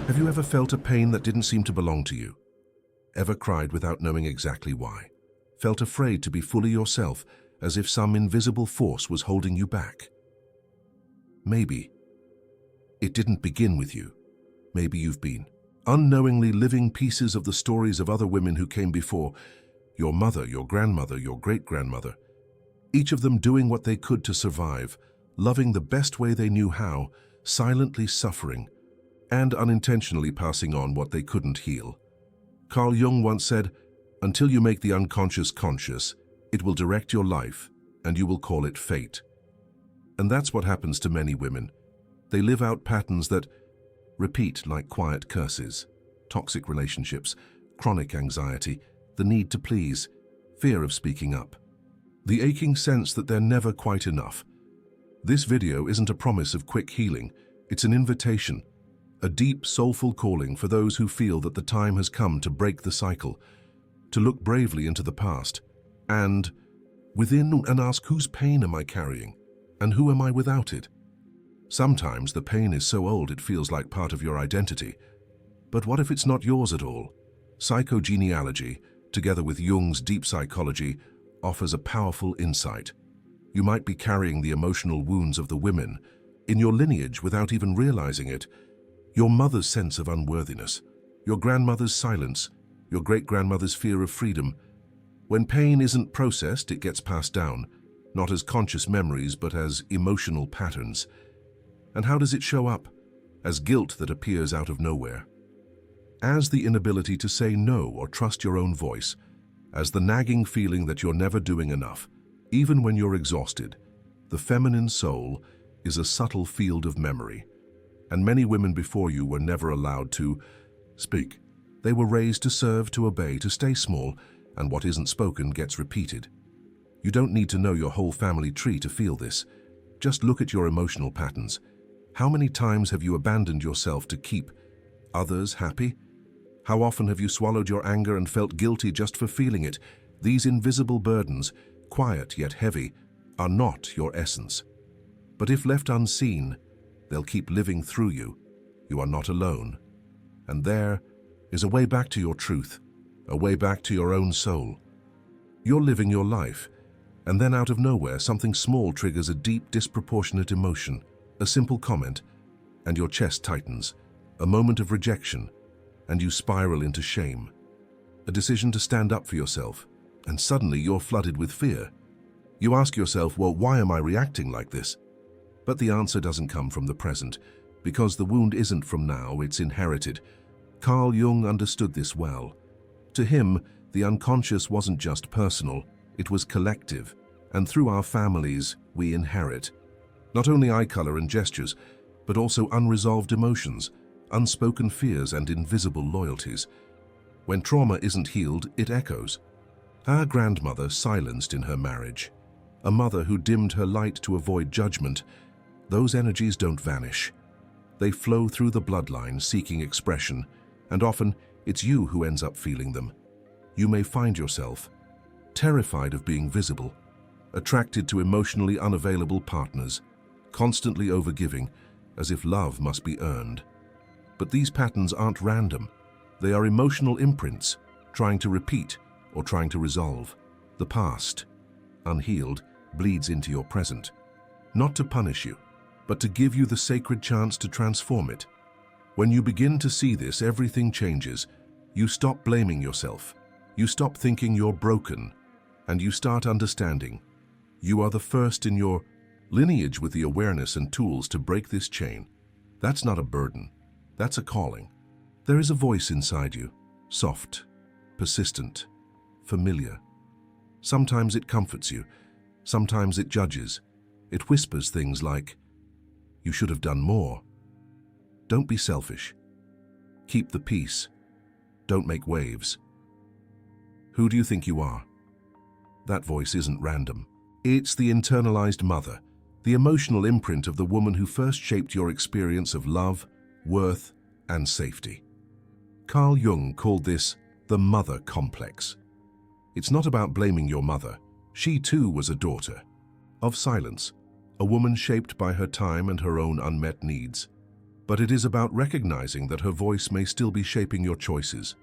Have you ever felt a pain that didn't seem to belong to you? Ever cried without knowing exactly why? Felt afraid to be fully yourself, as if some invisible force was holding you back? Maybe it didn't begin with you. Maybe you've been unknowingly living pieces of the stories of other women who came before, your mother, your grandmother, your great-grandmother, each of them doing what they could to survive, loving the best way they knew how, silently suffering, and unintentionally passing on what they couldn't heal. Carl Jung once said, "Until you make the unconscious conscious, it will direct your life, and you will call it fate." And that's what happens to many women. They live out patterns that repeat like quiet curses, toxic relationships, chronic anxiety, the need to please, fear of speaking up, the aching sense that they're never quite enough. This video isn't a promise of quick healing, it's an invitation, a deep, soulful calling for those who feel that the time has come to break the cycle, to look bravely into the past, and within and ask, whose pain am I carrying, and who am I without it? Sometimes the pain is so old it feels like part of your identity. But what if it's not yours at all? Psychogenealogy, together with Jung's deep psychology, offers a powerful insight. You might be carrying the emotional wounds of the women in your lineage without even realizing it. Your mother's sense of unworthiness, your grandmother's silence, your great-grandmother's fear of freedom. When pain isn't processed, it gets passed down, not as conscious memories, but as emotional patterns. And how does it show up? As guilt that appears out of nowhere. As the inability to say no or trust your own voice. As the nagging feeling that you're never doing enough, even when you're exhausted. The feminine soul is a subtle field of memory. And many women before you were never allowed to speak. They were raised to serve, to obey, to stay small, and what isn't spoken gets repeated. You don't need to know your whole family tree to feel this. Just look at your emotional patterns. How many times have you abandoned yourself to keep others happy? How often have you swallowed your anger and felt guilty just for feeling it? These invisible burdens, quiet yet heavy, are not your essence. But if left unseen, they'll keep living through you. You are not alone. And there is a way back to your truth, a way back to your own soul. You're living your life, and then out of nowhere, something small triggers a deep, disproportionate emotion, a simple comment, and your chest tightens, a moment of rejection, and you spiral into shame. A decision to stand up for yourself, and suddenly you're flooded with fear. You ask yourself, well, why am I reacting like this? But the answer doesn't come from the present, because the wound isn't from now, it's inherited. Carl Jung understood this well. To him, the unconscious wasn't just personal, it was collective, and through our families, we inherit not only eye color and gestures, but also unresolved emotions, unspoken fears, and invisible loyalties. When trauma isn't healed, it echoes. Our grandmother silenced in her marriage, a mother who dimmed her light to avoid judgment. Those energies don't vanish. They flow through the bloodline seeking expression, and often it's you who ends up feeling them. You may find yourself terrified of being visible, attracted to emotionally unavailable partners, constantly overgiving, as if love must be earned. But these patterns aren't random. They are emotional imprints, trying to repeat or trying to resolve. The past, unhealed, bleeds into your present, not to punish you, but to give you the sacred chance to transform it. When you begin to see this, everything changes. You stop blaming yourself. You stop thinking you're broken, and you start understanding. You are the first in your lineage with the awareness and tools to break this chain. That's not a burden. That's a calling. There is a voice inside you, soft, persistent, familiar. Sometimes it comforts you. Sometimes it judges. It whispers things like, "You should have done more. Don't be selfish. Keep the peace. Don't make waves." Who do you think you are? That voice isn't random. It's the internalized mother, the emotional imprint of the woman who first shaped your experience of love, worth, and safety. Carl Jung called this the mother complex. It's not about blaming your mother. She too was a daughter of silence, a woman shaped by her time and her own unmet needs. But it is about recognizing that her voice may still be shaping your choices.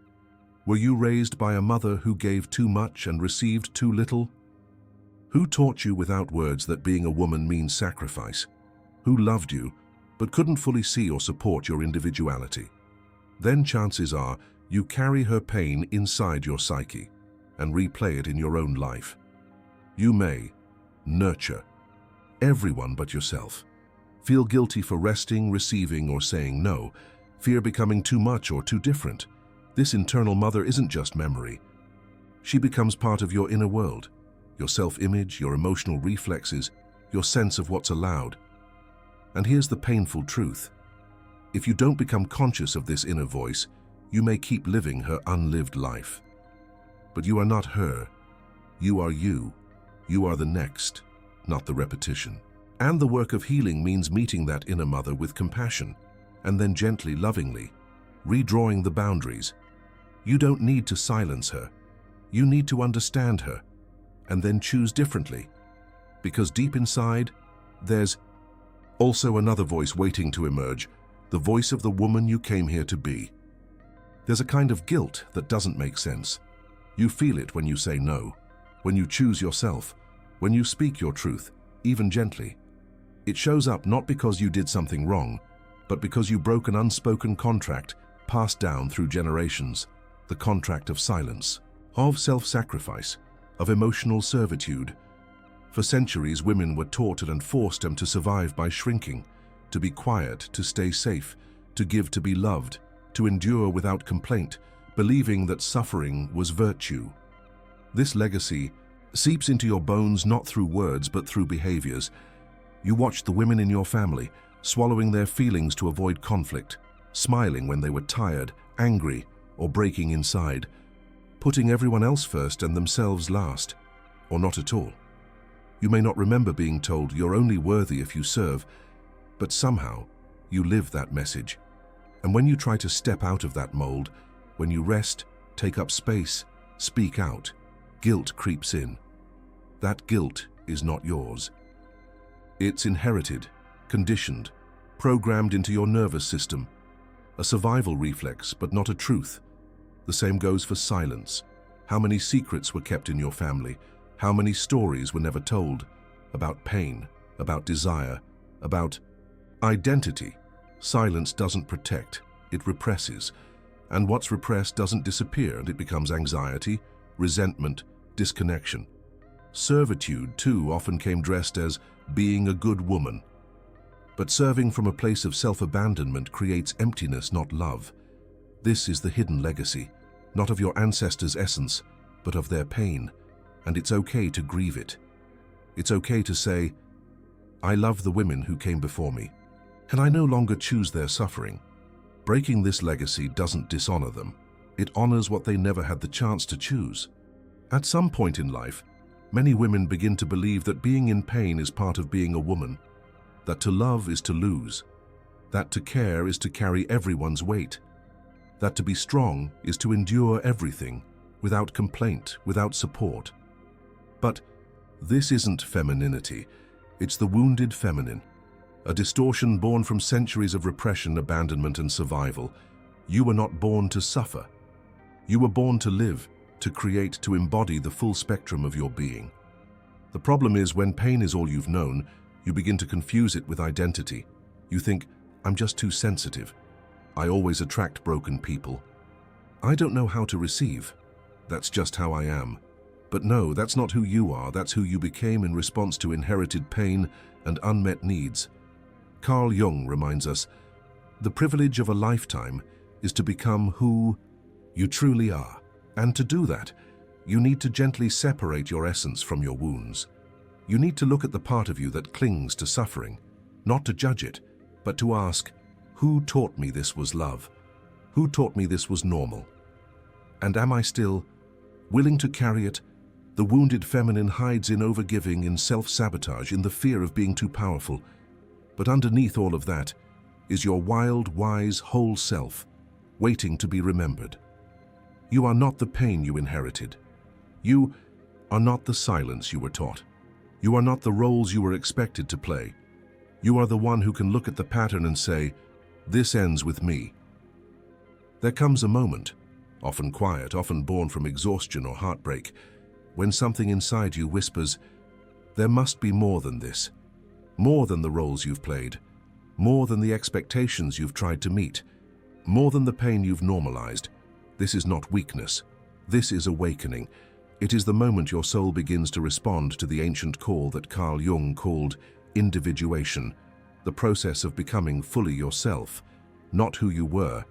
Were you raised by a mother who gave too much and received too little? Who taught you without words that being a woman means sacrifice? Who loved you, but couldn't fully see or support your individuality? Then chances are you carry her pain inside your psyche and replay it in your own life. You may nurture everyone but yourself. Feel guilty for resting, receiving, or saying no. Fear becoming too much or too different. This internal mother isn't just memory. She becomes part of your inner world, your self-image, your emotional reflexes, your sense of what's allowed. And here's the painful truth. If you don't become conscious of this inner voice, you may keep living her unlived life. But you are not her. You are you. You are the next, not the repetition. And the work of healing means meeting that inner mother with compassion, and then gently, lovingly, redrawing the boundaries. You don't need to silence her. You need to understand her, and then choose differently. Because deep inside, there's also another voice waiting to emerge, the voice of the woman you came here to be. There's a kind of guilt that doesn't make sense. You feel it when you say no, when you choose yourself, when you speak your truth, even gently. It shows up not because you did something wrong, but because you broke an unspoken contract passed down through generations, the contract of silence, of self-sacrifice, of emotional servitude. For centuries, women were taught and forced them to survive by shrinking, to be quiet, to stay safe, to give, to be loved, to endure without complaint, believing that suffering was virtue. This legacy seeps into your bones not through words but through behaviors. You watch the women in your family, swallowing their feelings to avoid conflict, smiling when they were tired, angry, or breaking inside, putting everyone else first and themselves last, or not at all. You may not remember being told you're only worthy if you serve, but somehow you live that message. And when you try to step out of that mold, when you rest, take up space, speak out, guilt creeps in. That guilt is not yours. It's inherited, conditioned, programmed into your nervous system. A survival reflex, but not a truth. The same goes for silence. How many secrets were kept in your family? How many stories were never told? About pain, about desire, about identity. Silence doesn't protect, it represses. And what's repressed doesn't disappear, and it becomes anxiety, resentment, disconnection. Servitude, too, often came dressed as being a good woman. But serving from a place of self-abandonment creates emptiness, not love. This is the hidden legacy, not of your ancestors' essence, but of their pain. And it's okay to grieve it. It's okay to say, I love the women who came before me, and I no longer choose their suffering. Breaking this legacy doesn't dishonor them. It honors what they never had the chance to choose. At some point in life, many women begin to believe that being in pain is part of being a woman, that to love is to lose, that to care is to carry everyone's weight, that to be strong is to endure everything, without complaint, without support. But this isn't femininity, it's the wounded feminine, a distortion born from centuries of repression, abandonment, and survival. You were not born to suffer. You were born to live, to create, to embody the full spectrum of your being. The problem is when pain is all you've known, you begin to confuse it with identity. You think, I'm just too sensitive. I always attract broken people. I don't know how to receive. That's just how I am. But no, that's not who you are. That's who you became in response to inherited pain and unmet needs. Carl Jung reminds us, the privilege of a lifetime is to become who you truly are. And to do that, you need to gently separate your essence from your wounds. You need to look at the part of you that clings to suffering, not to judge it, but to ask, who taught me this was love? Who taught me this was normal? And am I still willing to carry it? The wounded feminine hides in overgiving, in self-sabotage, in the fear of being too powerful. But underneath all of that is your wild, wise, whole self, waiting to be remembered. You are not the pain you inherited. You are not the silence you were taught. You are not the roles you were expected to play. You are the one who can look at the pattern and say, This ends with me. There comes a moment, often quiet, often born from exhaustion or heartbreak, when something inside you whispers, there must be more than this, more than the roles you've played, more than the expectations you've tried to meet, more than the pain you've normalized. This is not weakness. This is awakening. It is the moment your soul begins to respond to the ancient call that Carl Jung called individuation, the process of becoming fully yourself, not who you were,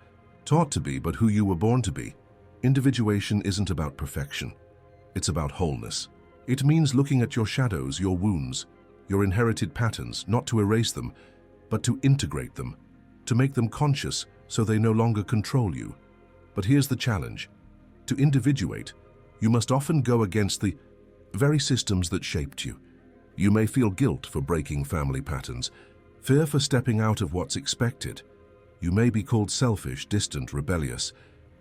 taught to be, but who you were born to be. Individuation isn't about perfection. It's about wholeness. It means looking at your shadows, your wounds, your inherited patterns, not to erase them, but to integrate them, to make them conscious so they no longer control you. But here's the challenge. To individuate, you must often go against the very systems that shaped you. You may feel guilt for breaking family patterns, fear for stepping out of what's expected. You may be called selfish, distant, rebellious,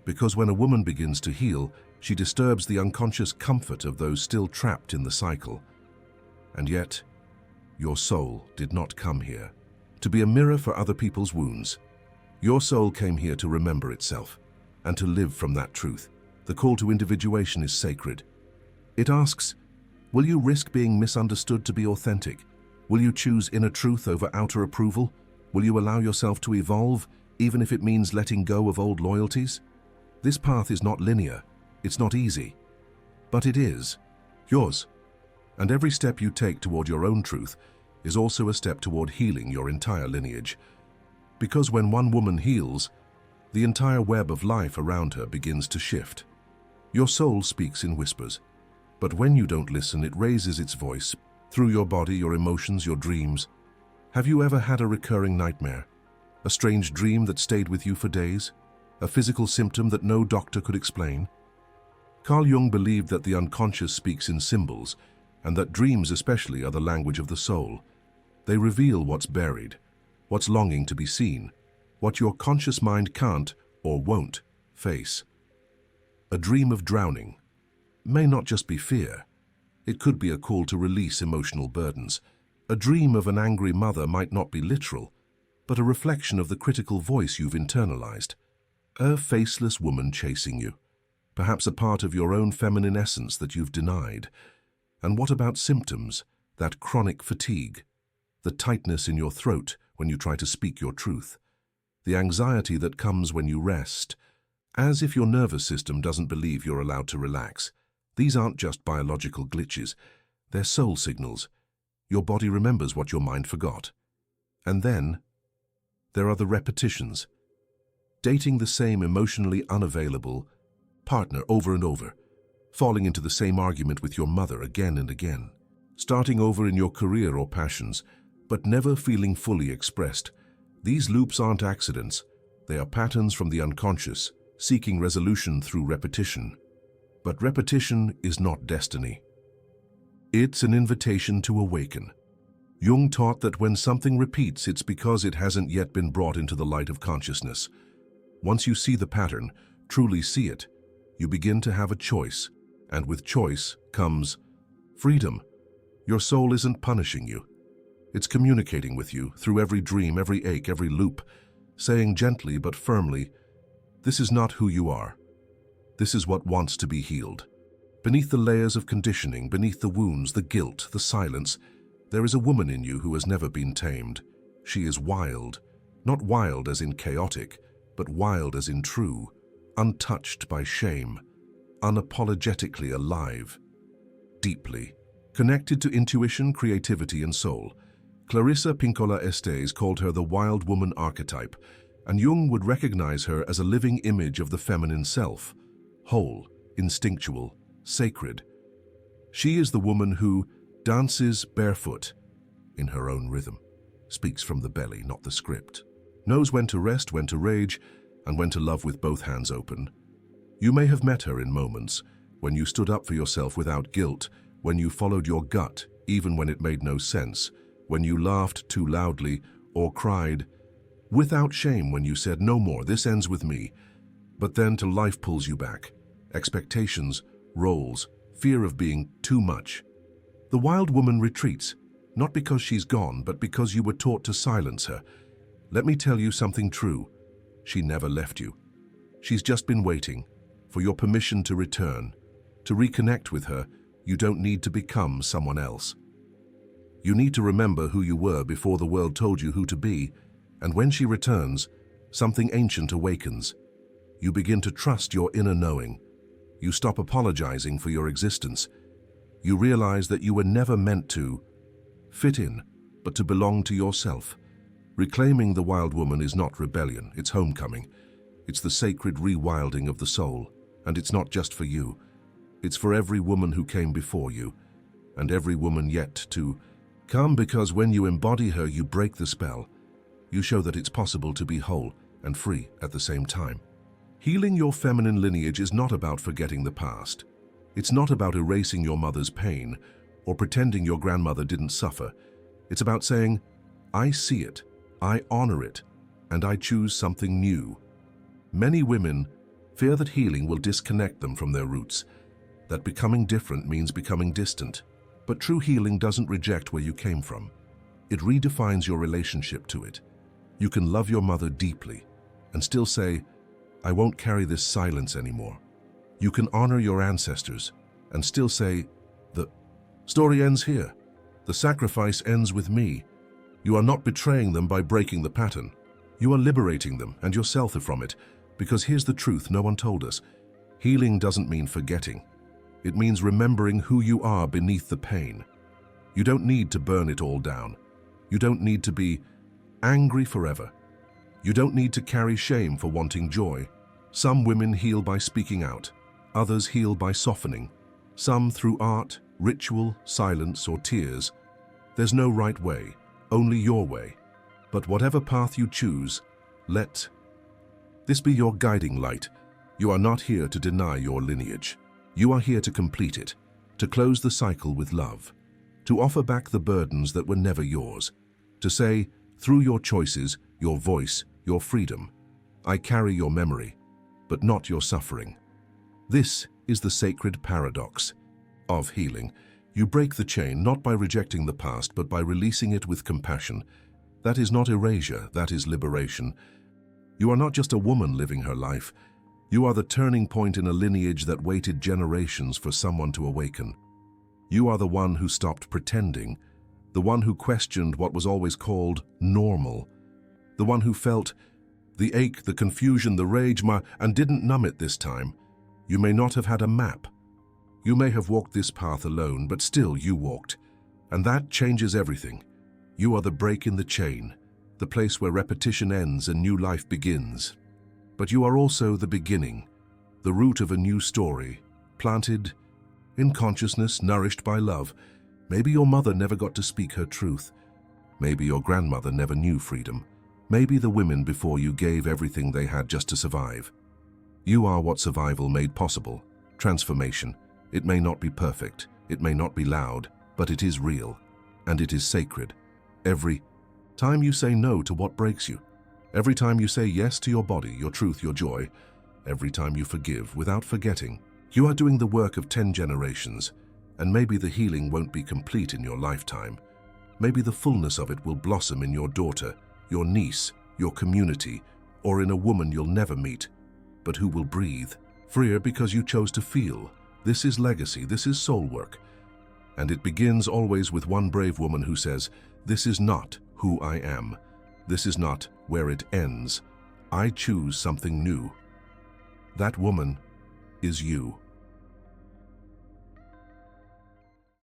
because when a woman begins to heal, she disturbs the unconscious comfort of those still trapped in the cycle. And yet, your soul did not come here to be a mirror for other people's wounds. Your soul came here to remember itself and to live from that truth. The call to individuation is sacred. It asks, will you risk being misunderstood to be authentic? Will you choose inner truth over outer approval? Will you allow yourself to evolve, even if it means letting go of old loyalties? This path is not linear. It's not easy. But it is yours. And every step you take toward your own truth is also a step toward healing your entire lineage. Because when one woman heals, the entire web of life around her begins to shift. Your soul speaks in whispers, but when you don't listen, it raises its voice through your body, your emotions, your dreams. Have you ever had a recurring nightmare? A strange dream that stayed with you for days? A physical symptom that no doctor could explain? Carl Jung believed that the unconscious speaks in symbols, and that dreams especially are the language of the soul. They reveal what's buried, what's longing to be seen, what your conscious mind can't or won't face. A dream of drowning may not just be fear. It could be a call to release emotional burdens. A dream of an angry mother might not be literal, but a reflection of the critical voice you've internalized. A faceless woman chasing you, perhaps a part of your own feminine essence that you've denied. And what about symptoms, that chronic fatigue, the tightness in your throat when you try to speak your truth, the anxiety that comes when you rest, as if your nervous system doesn't believe you're allowed to relax? These aren't just biological glitches, they're soul signals. Your body remembers what your mind forgot. And then, there are the repetitions. Dating the same emotionally unavailable partner over and over, falling into the same argument with your mother again and again, starting over in your career or passions, but never feeling fully expressed. These loops aren't accidents, they are patterns from the unconscious, seeking resolution through repetition. But repetition is not destiny. It's an invitation to awaken. Jung taught that when something repeats, it's because it hasn't yet been brought into the light of consciousness. Once you see the pattern, truly see it, you begin to have a choice, and with choice comes freedom. Your soul isn't punishing you. It's communicating with you through every dream, every ache, every loop, saying gently but firmly, this is not who you are. This is what wants to be healed. Beneath the layers of conditioning, beneath the wounds, the guilt, the silence, there is a woman in you who has never been tamed. She is wild, not wild as in chaotic, but wild as in true, untouched by shame, unapologetically alive, deeply connected to intuition, creativity, and soul. Clarissa Pinkola Estes called her the wild woman archetype, and Jung would recognize her as a living image of the feminine self, whole, instinctual, sacred. She is the woman who dances barefoot in her own rhythm, speaks from the belly, not the script, knows when to rest, when to rage, and when to love with both hands open. You may have met her in moments when you stood up for yourself without guilt, when you followed your gut even when it made no sense, when you laughed too loudly or cried without shame when you said, no more, this ends with me. But then life pulls you back. Expectations, roles, fear of being too much. The wild woman retreats, not because she's gone, but because you were taught to silence her. Let me tell you something true. She never left you. She's just been waiting for your permission to return. To reconnect with her, you don't need to become someone else. You need to remember who you were before the world told you who to be, and when she returns, something ancient awakens. You begin to trust your inner knowing. You stop apologizing for your existence. You realize that you were never meant to fit in, but to belong to yourself. Reclaiming the wild woman is not rebellion, it's homecoming. It's the sacred rewilding of the soul, and it's not just for you. It's for every woman who came before you, and every woman yet to come, because when you embody her, you break the spell. You show that it's possible to be whole and free at the same time. Healing your feminine lineage is not about forgetting the past. It's not about erasing your mother's pain or pretending your grandmother didn't suffer. It's about saying, I see it, I honor it, and I choose something new. Many women fear that healing will disconnect them from their roots, that becoming different means becoming distant. But true healing doesn't reject where you came from. It redefines your relationship to it. You can love your mother deeply and still say, I won't carry this silence anymore. You can honor your ancestors and still say, the story ends here. The sacrifice ends with me. You are not betraying them by breaking the pattern. You are liberating them and yourself from it, because here's the truth no one told us. Healing doesn't mean forgetting. It means remembering who you are beneath the pain. You don't need to burn it all down. You don't need to be angry forever. You don't need to carry shame for wanting joy. Some women heal by speaking out. Others heal by softening. Some through art, ritual, silence, or tears. There's no right way, only your way. But whatever path you choose, let this be your guiding light. You are not here to deny your lineage. You are here to complete it, to close the cycle with love, to offer back the burdens that were never yours, to say, through your choices, your voice, your freedom, I carry your memory, but not your suffering. This is the sacred paradox of healing. You break the chain not by rejecting the past, but by releasing it with compassion. That is not erasure, that is liberation. You are not just a woman living her life. You are the turning point in a lineage that waited generations for someone to awaken. You are the one who stopped pretending, the one who questioned what was always called normal, the one who felt the ache, the confusion, the rage, and didn't numb it this time. You may not have had a map. You may have walked this path alone, but still you walked. And that changes everything. You are the break in the chain, the place where repetition ends and new life begins. But you are also the beginning, the root of a new story, planted in consciousness, nourished by love. Maybe your mother never got to speak her truth. Maybe your grandmother never knew freedom. Maybe the women before you gave everything they had just to survive. You are what survival made possible, transformation. It may not be perfect, it may not be loud, but it is real, and it is sacred. Every time you say no to what breaks you, every time you say yes to your body, your truth, your joy, every time you forgive without forgetting, you are doing the work of 10 generations, and maybe the healing won't be complete in your lifetime. Maybe the fullness of it will blossom in your daughter, your niece, your community, or in a woman you'll never meet, but who will breathe, freer because you chose to feel. This is legacy, this is soul work. And it begins always with one brave woman who says, this is not who I am. This is not where it ends. I choose something new. That woman is you.